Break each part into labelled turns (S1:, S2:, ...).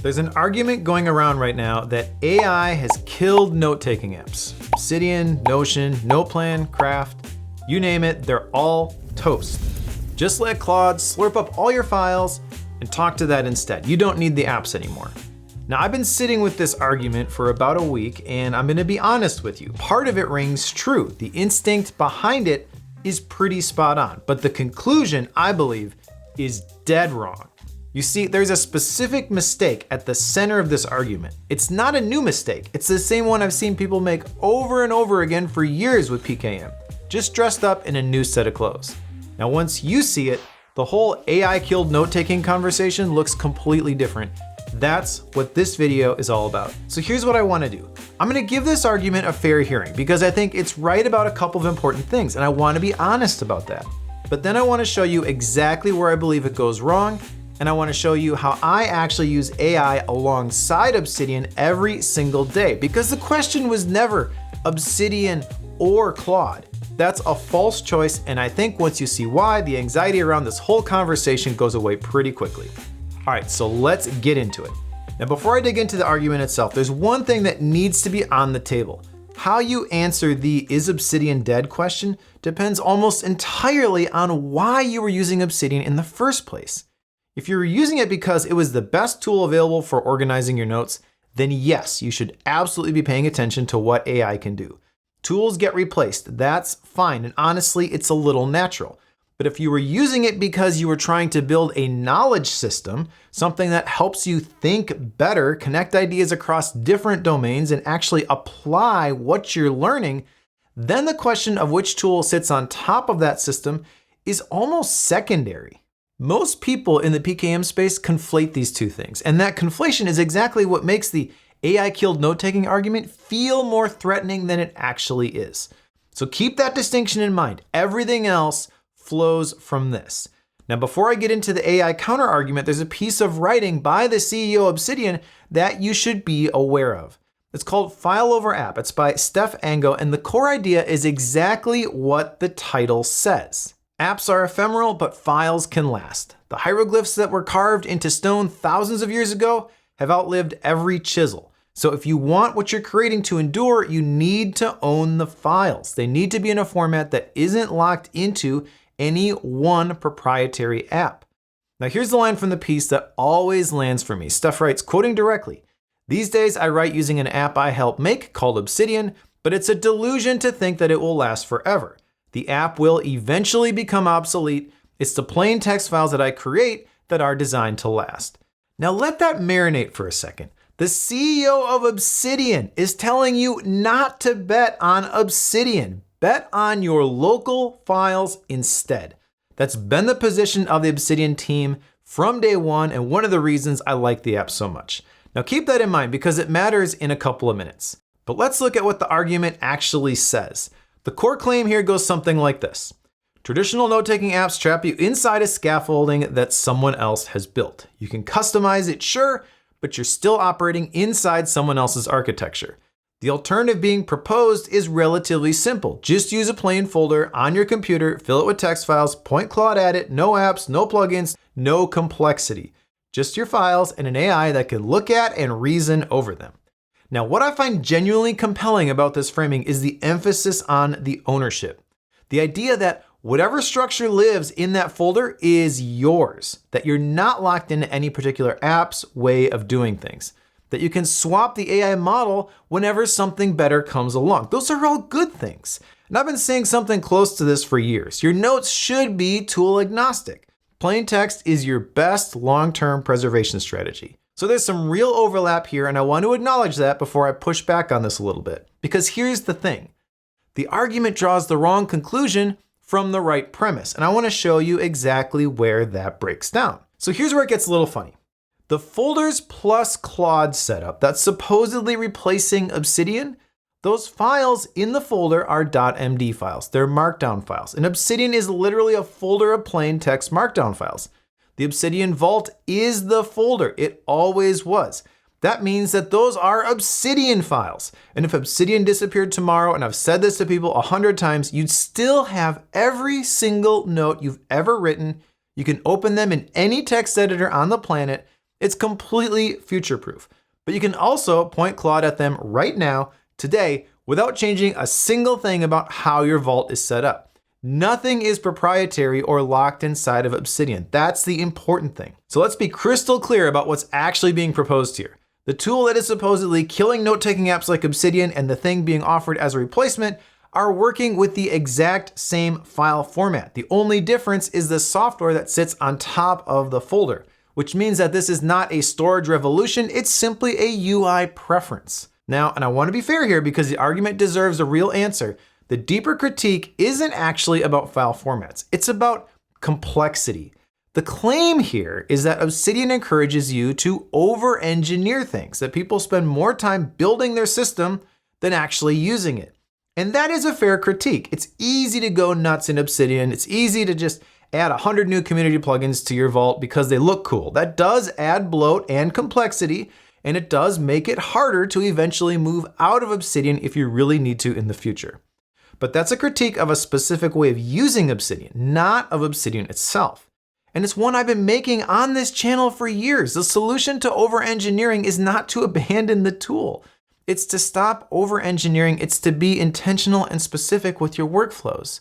S1: There's an argument going around right now that AI has killed note-taking apps. Obsidian, Notion, NotePlan, Craft, you name it, they're all toast. Just let Claude slurp up all your files and talk to that instead. You don't need the apps anymore. Now, I've been sitting with this argument for about a week, and I'm gonna be honest with you. Part of it rings true. The instinct behind it is pretty spot on, but the conclusion, I believe, is dead wrong. You see, there's a specific mistake at the center of this argument. It's not a new mistake. It's the same one I've seen people make over and over again for years with PKM, just dressed up in a new set of clothes. Now, once you see it, the whole AI killed note-taking conversation looks completely different. That's what this video is all about. So here's what I wanna do. I'm gonna give this argument a fair hearing because I think it's right about a couple of important things, and I wanna be honest about that. But then I wanna show you exactly where I believe it goes wrong, and I wanna show you how I actually use AI alongside Obsidian every single day, because the question was never Obsidian or Claude. That's a false choice, and I think once you see why, the anxiety around this whole conversation goes away pretty quickly. All right, so let's get into it. Now, before I dig into the argument itself, there's one thing that needs to be on the table. How you answer the "is Obsidian dead" question depends almost entirely on why you were using Obsidian in the first place. If you were using it because it was the best tool available for organizing your notes, then yes, you should absolutely be paying attention to what AI can do. Tools get replaced, that's fine, and honestly, it's a little natural. But if you were using it because you were trying to build a knowledge system, something that helps you think better, connect ideas across different domains, and actually apply what you're learning, then the question of which tool sits on top of that system is almost secondary. Most people in the PKM space conflate these two things, and that conflation is exactly what makes the AI killed note-taking argument feel more threatening than it actually is. So keep that distinction in mind. Everything else flows from this. Now, before I get into the AI counter argument, there's a piece of writing by the CEO of Obsidian that you should be aware of. It's called File Over App. It's by Steph Ango, and the core idea is exactly what the title says. Apps are ephemeral, but files can last. The hieroglyphs that were carved into stone thousands of years ago have outlived every chisel. So if you want what you're creating to endure, you need to own the files. They need to be in a format that isn't locked into any one proprietary app. Now here's the line from the piece that always lands for me. Steph writes, quoting directly, "These days I write using an app I help make called Obsidian, but it's a delusion to think that it will last forever. The app will eventually become obsolete. It's the plain text files that I create that are designed to last." Now let that marinate for a second. The CEO of Obsidian is telling you not to bet on Obsidian. Bet on your local files instead. That's been the position of the Obsidian team from day one, and one of the reasons I like the app so much. Now keep that in mind because it matters in a couple of minutes. But let's look at what the argument actually says. The core claim here goes something like this. Traditional note-taking apps trap you inside a scaffolding that someone else has built. You can customize it, sure, but you're still operating inside someone else's architecture. The alternative being proposed is relatively simple. Just use a plain folder on your computer, fill it with text files, point Claude at it, no apps, no plugins, no complexity. Just your files and an AI that can look at and reason over them. Now, what I find genuinely compelling about this framing is the emphasis on the ownership. The idea that whatever structure lives in that folder is yours, that you're not locked into any particular app's way of doing things, that you can swap the AI model whenever something better comes along. Those are all good things. And I've been saying something close to this for years. Your notes should be tool agnostic. Plain text is your best long-term preservation strategy. So there's some real overlap here, and I want to acknowledge that before I push back on this a little bit. Because here's the thing. The argument draws the wrong conclusion from the right premise, and I want to show you exactly where that breaks down. So here's where it gets a little funny. The folders plus Claude setup that's supposedly replacing Obsidian, those files in the folder are .md files. They're Markdown files. And Obsidian is literally a folder of plain text Markdown files. The Obsidian Vault is the folder. It always was. That means that those are Obsidian files. And if Obsidian disappeared tomorrow, and I've said this to people 100 times, you'd still have every single note you've ever written. You can open them in any text editor on the planet, It's completely future-proof. But you can also point Claude at them right now, today, without changing a single thing about how your vault is set up. Nothing is proprietary or locked inside of Obsidian. That's the important thing. So let's be crystal clear about what's actually being proposed here. The tool that is supposedly killing note-taking apps like Obsidian and the thing being offered as a replacement are working with the exact same file format. The only difference is the software that sits on top of the folder, which means that this is not a storage revolution, it's simply a UI preference. Now, and I want to be fair here because the argument deserves a real answer. The deeper critique isn't actually about file formats. It's about complexity. The claim here is that Obsidian encourages you to over-engineer things, that people spend more time building their system than actually using it. And that is a fair critique. It's easy to go nuts in Obsidian. It's easy to just add 100 new community plugins to your vault because they look cool. That does add bloat and complexity, and it does make it harder to eventually move out of Obsidian if you really need to in the future. But that's a critique of a specific way of using Obsidian, not of Obsidian itself. And it's one I've been making on this channel for years. The solution to over-engineering is not to abandon the tool. It's to stop over-engineering. It's to be intentional and specific with your workflows.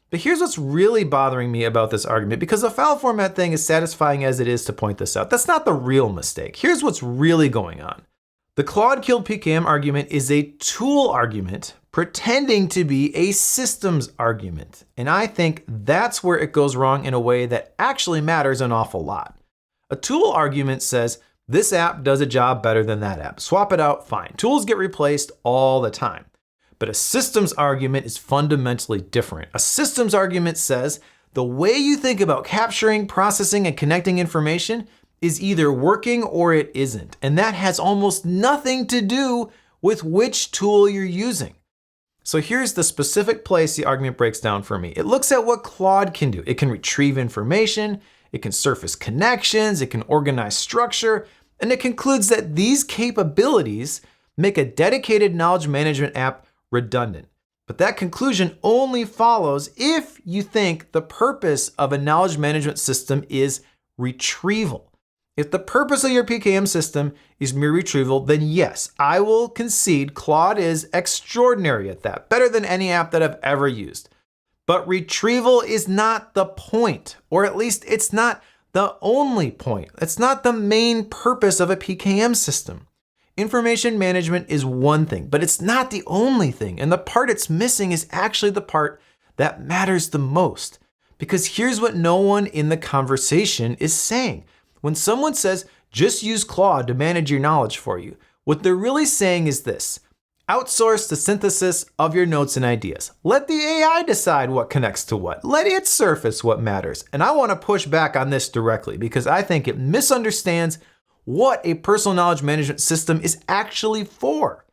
S1: But here's what's really bothering me about this argument, because the file format thing is satisfying as it is to point this out. That's not the real mistake. Here's what's really going on. The Claude killed PKM argument is a tool argument pretending to be a systems argument. And I think that's where it goes wrong in a way that actually matters an awful lot. A tool argument says, this app does a job better than that app. Swap it out, fine. Tools get replaced all the time. But a systems argument is fundamentally different. A systems argument says the way you think about capturing, processing, and connecting information is either working or it isn't. And that has almost nothing to do with which tool you're using. So here's the specific place the argument breaks down for me. It looks at what Claude can do. It can retrieve information, it can surface connections, it can organize structure, and it concludes that these capabilities make a dedicated knowledge management app redundant. But that conclusion only follows if you think the purpose of a knowledge management system is retrieval. If the purpose of your PKM system is mere retrieval, then yes, I will concede Claude is extraordinary at that, better than any app that I've ever used. But retrieval is not the point, or at least it's not the only point. It's not the main purpose of a PKM system. Information management is one thing, but it's not the only thing. And the part it's missing is actually the part that matters the most. Because here's what no one in the conversation is saying. When someone says, just use Claude to manage your knowledge for you, what they're really saying is this: outsource the synthesis of your notes and ideas. Let the AI decide what connects to what. Let it surface what matters. And I want to push back on this directly because I think it misunderstands what a personal knowledge management system is actually for.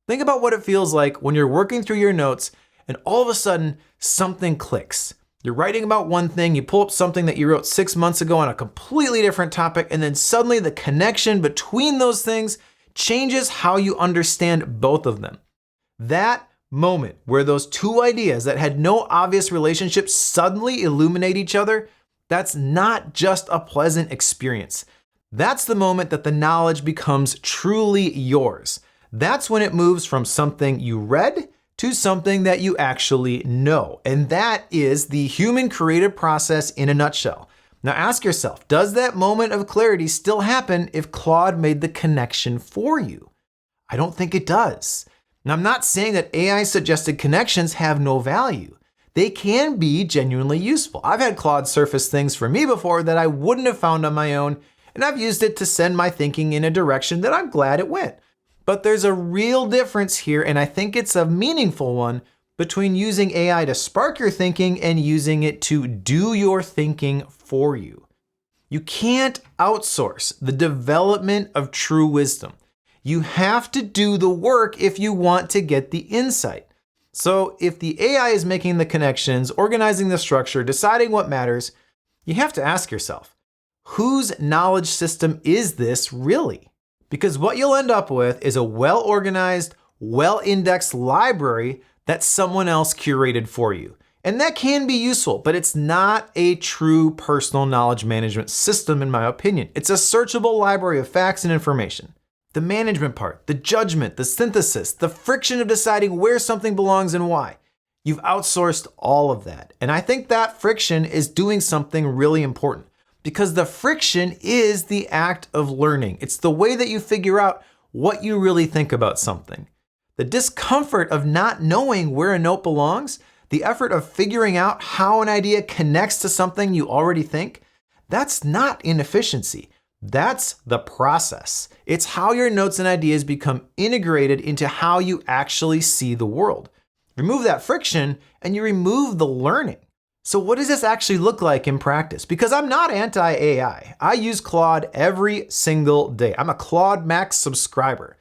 S1: Think about what it feels like when you're working through your notes and all of a sudden something clicks. You're writing about one thing, you pull up something that you wrote 6 months ago on a completely different topic, and then suddenly the connection between those things changes how you understand both of them. That moment where those two ideas that had no obvious relationship suddenly illuminate each other, that's not just a pleasant experience. That's the moment that the knowledge becomes truly yours. That's when it moves from something you read to something that you actually know. And that is the human creative process in a nutshell. Now ask yourself, does that moment of clarity still happen if Claude made the connection for you? I don't think it does. Now I'm not saying that AI suggested connections have no value. They can be genuinely useful. I've had Claude surface things for me before that I wouldn't have found on my own, and I've used it to send my thinking in a direction that I'm glad it went. But there's a real difference here, and I think it's a meaningful one, between using AI to spark your thinking and using it to do your thinking for you. You can't outsource the development of true wisdom. You have to do the work if you want to get the insight. So if the AI is making the connections, organizing the structure, deciding what matters, you have to ask yourself, whose knowledge system is this really? Because what you'll end up with is a well-organized, well-indexed library that someone else curated for you. And that can be useful, but it's not a true personal knowledge management system in my opinion. It's a searchable library of facts and information. The management part, the judgment, the synthesis, the friction of deciding where something belongs and why. You've outsourced all of that. And I think that friction is doing something really important because the friction is the act of learning. It's the way that you figure out what you really think about something. The discomfort of not knowing where a note belongs, the effort of figuring out how an idea connects to something you already think, that's not inefficiency. That's the process. It's how your notes and ideas become integrated into how you actually see the world. Remove that friction and you remove the learning. So what does this actually look like in practice? Because I'm not anti-AI. I use Claude every single day. I'm a Claude Max subscriber.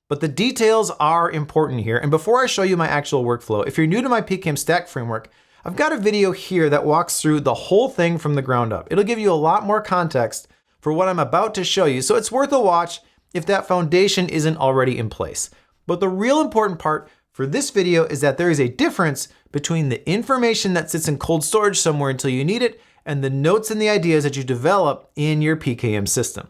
S1: But the details are important here. And before I show you my actual workflow, if you're new to my PKM Stack framework, I've got a video here that walks through the whole thing from the ground up. It'll give you a lot more context for what I'm about to show you, so it's worth a watch if that foundation isn't already in place. But the real important part for this video is that there is a difference between the information that sits in cold storage somewhere until you need it and the notes and the ideas that you develop in your PKM system.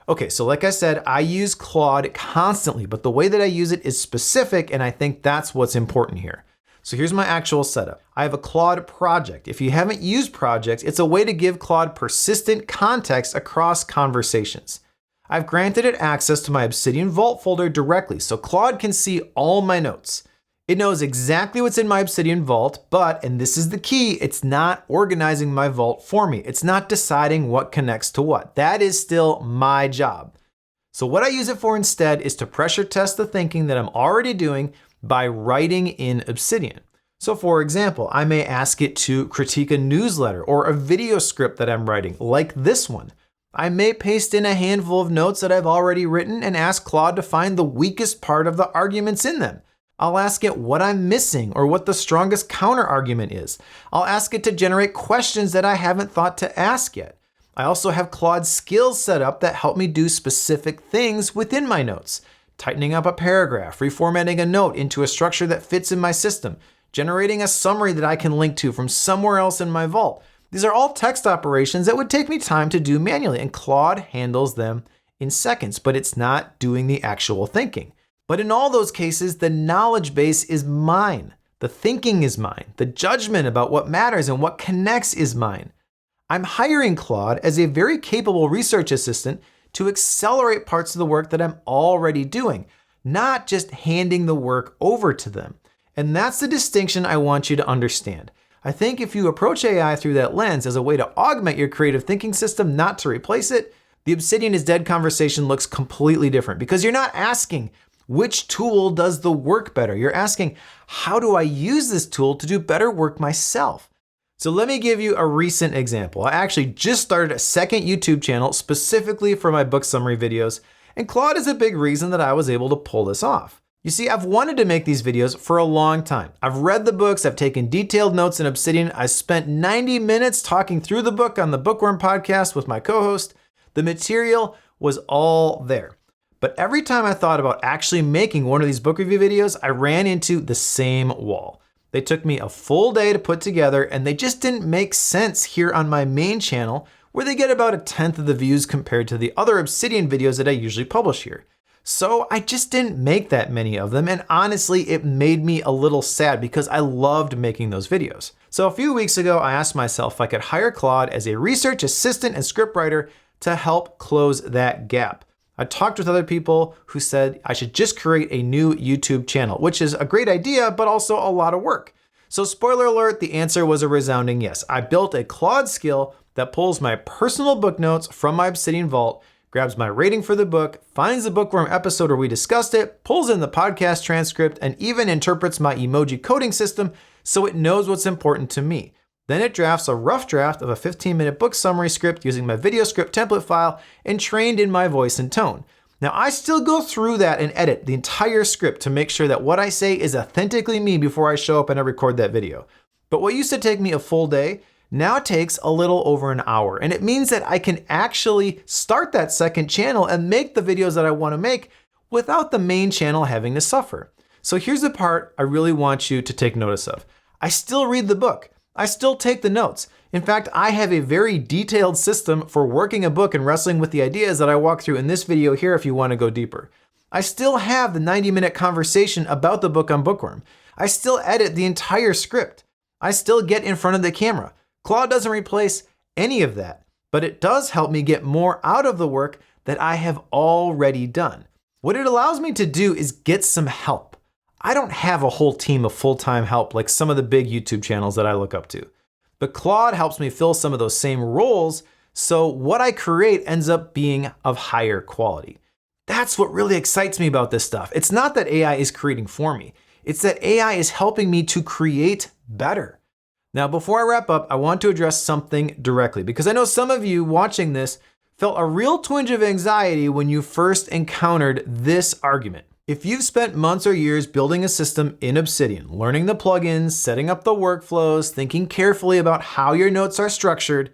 S1: Okay, so like I said, I use Claude constantly, but the way that I use it is specific, and I think that's what's important here. So here's my actual setup. I have a Claude project. If you haven't used projects, it's a way to give Claude persistent context across conversations. I've granted it access to my Obsidian Vault folder directly, so Claude can see all my notes. It knows exactly what's in my Obsidian Vault, but, and this is the key, it's not organizing my vault for me. It's not deciding what connects to what. That is still my job. So what I use it for instead is to pressure test the thinking that I'm already doing by writing in Obsidian. So for example, I may ask it to critique a newsletter or a video script that I'm writing, like this one. I may paste in a handful of notes that I've already written and ask Claude to find the weakest part of the arguments in them. I'll ask it what I'm missing or what the strongest counter argument is. I'll ask it to generate questions that I haven't thought to ask yet. I also have Claude skills set up that help me do specific things within my notes. Tightening up a paragraph, reformatting a note into a structure that fits in my system, generating a summary that I can link to from somewhere else in my vault. These are all text operations that would take me time to do manually, and Claude handles them in seconds, but it's not doing the actual thinking. But in all those cases, the knowledge base is mine. The thinking is mine. The judgment about what matters and what connects is mine. I'm hiring Claude as a very capable research assistant to accelerate parts of the work that I'm already doing, not just handing the work over to them. And that's the distinction I want you to understand. I think if you approach AI through that lens as a way to augment your creative thinking system, not to replace it, the Obsidian is Dead conversation looks completely different because you're not asking which tool does the work better. You're asking, how do I use this tool to do better work myself? So let me give you a recent example. I actually just started a second YouTube channel specifically for my book summary videos, and Claude is a big reason that I was able to pull this off. You see, I've wanted to make these videos for a long time. I've read the books, I've taken detailed notes in Obsidian, I spent 90 minutes talking through the book on the Bookworm podcast with my co-host. The material was all there. But every time I thought about actually making one of these book review videos, I ran into the same wall. They took me a full day to put together, and they just didn't make sense here on my main channel, where they get about 1/10 of the views compared to the other Obsidian videos that I usually publish here. So I just didn't make that many of them, and honestly, it made me a little sad because I loved making those videos. So a few weeks ago, I asked myself if I could hire Claude as a research assistant and scriptwriter to help close that gap. I talked with other people who said I should just create a new YouTube channel, which is a great idea, but also a lot of work. So spoiler alert, the answer was a resounding yes. I built a Claude skill that pulls my personal book notes from my Obsidian Vault, grabs my rating for the book, finds the Bookworm episode where we discussed it, pulls in the podcast transcript, and even interprets my emoji coding system so it knows what's important to me. Then it drafts a rough draft of a 15-minute book summary script using my video script template file and trained in my voice and tone. Now I still go through that and edit the entire script to make sure that what I say is authentically me before I show up and I record that video. But what used to take me a full day now takes a little over an hour. And it means that I can actually start that second channel and make the videos that I want to make without the main channel having to suffer. So here's the part I really want you to take notice of. I still read the book. I still take the notes. In fact, I have a very detailed system for working a book and wrestling with the ideas that I walk through in this video here if you want to go deeper. I still have the 90-minute conversation about the book on Bookworm. I still edit the entire script. I still get in front of the camera. Claude doesn't replace any of that, but it does help me get more out of the work that I have already done. What it allows me to do is get some help. I don't have a whole team of full-time help like some of the big YouTube channels that I look up to. But Claude helps me fill some of those same roles, so what I create ends up being of higher quality. That's what really excites me about this stuff. It's not that AI is creating for me. It's that AI is helping me to create better. Now, before I wrap up, I want to address something directly because I know some of you watching this felt a real twinge of anxiety when you first encountered this argument. If you've spent months or years building a system in Obsidian, learning the plugins, setting up the workflows, thinking carefully about how your notes are structured,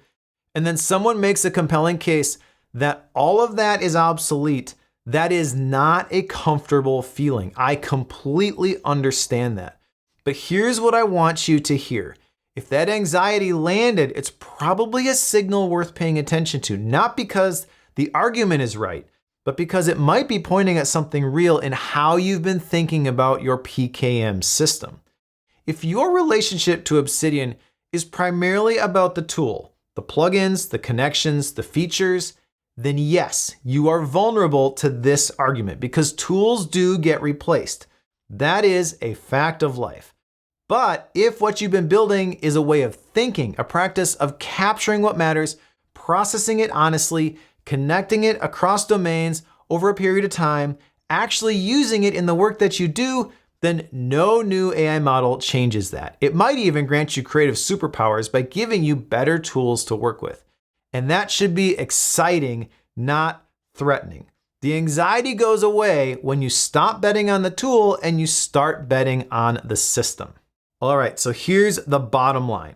S1: and then someone makes a compelling case that all of that is obsolete, that is not a comfortable feeling. I completely understand that. But here's what I want you to hear. If that anxiety landed, it's probably a signal worth paying attention to, not because the argument is right, but because it might be pointing at something real in how you've been thinking about your PKM system. If your relationship to Obsidian is primarily about the tool, the plugins, the connections, the features, then yes, you are vulnerable to this argument because tools do get replaced. That is a fact of life. But if what you've been building is a way of thinking, a practice of capturing what matters, processing it honestly, connecting it across domains over a period of time, actually using it in the work that you do, then no new AI model changes that. It might even grant you creative superpowers by giving you better tools to work with. And that should be exciting, not threatening. The anxiety goes away when you stop betting on the tool and you start betting on the system. All right, so here's the bottom line.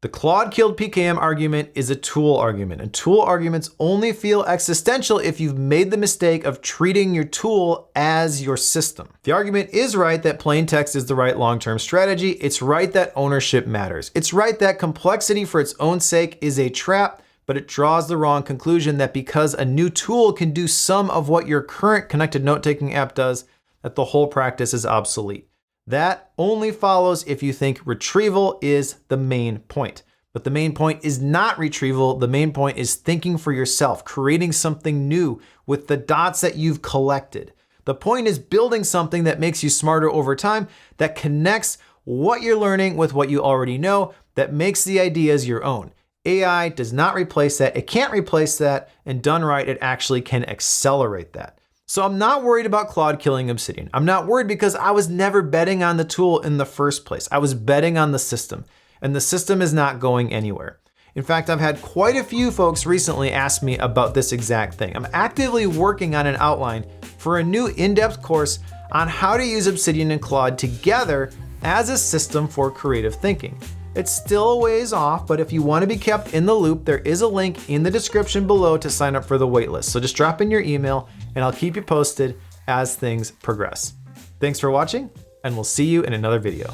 S1: The Claude killed PKM argument is a tool argument, and tool arguments only feel existential if you've made the mistake of treating your tool as your system. The argument is right that plain text is the right long-term strategy. It's right that ownership matters. It's right that complexity for its own sake is a trap, but it draws the wrong conclusion that because a new tool can do some of what your current connected note-taking app does, that the whole practice is obsolete. That only follows if you think retrieval is the main point. But the main point is not retrieval. The main point is thinking for yourself, creating something new with the dots that you've collected. The point is building something that makes you smarter over time, that connects what you're learning with what you already know, that makes the ideas your own. AI does not replace that. It can't replace that. And done right, it actually can accelerate that. So I'm not worried about Claude killing Obsidian. I'm not worried because I was never betting on the tool in the first place. I was betting on the system, and the system is not going anywhere. In fact, I've had quite a few folks recently ask me about this exact thing. I'm actively working on an outline for a new in-depth course on how to use Obsidian and Claude together as a system for creative thinking. It's still a ways off, but if you want to be kept in the loop, there is a link in the description below to sign up for the waitlist. So just drop in your email and I'll keep you posted as things progress. Thanks for watching, and we'll see you in another video.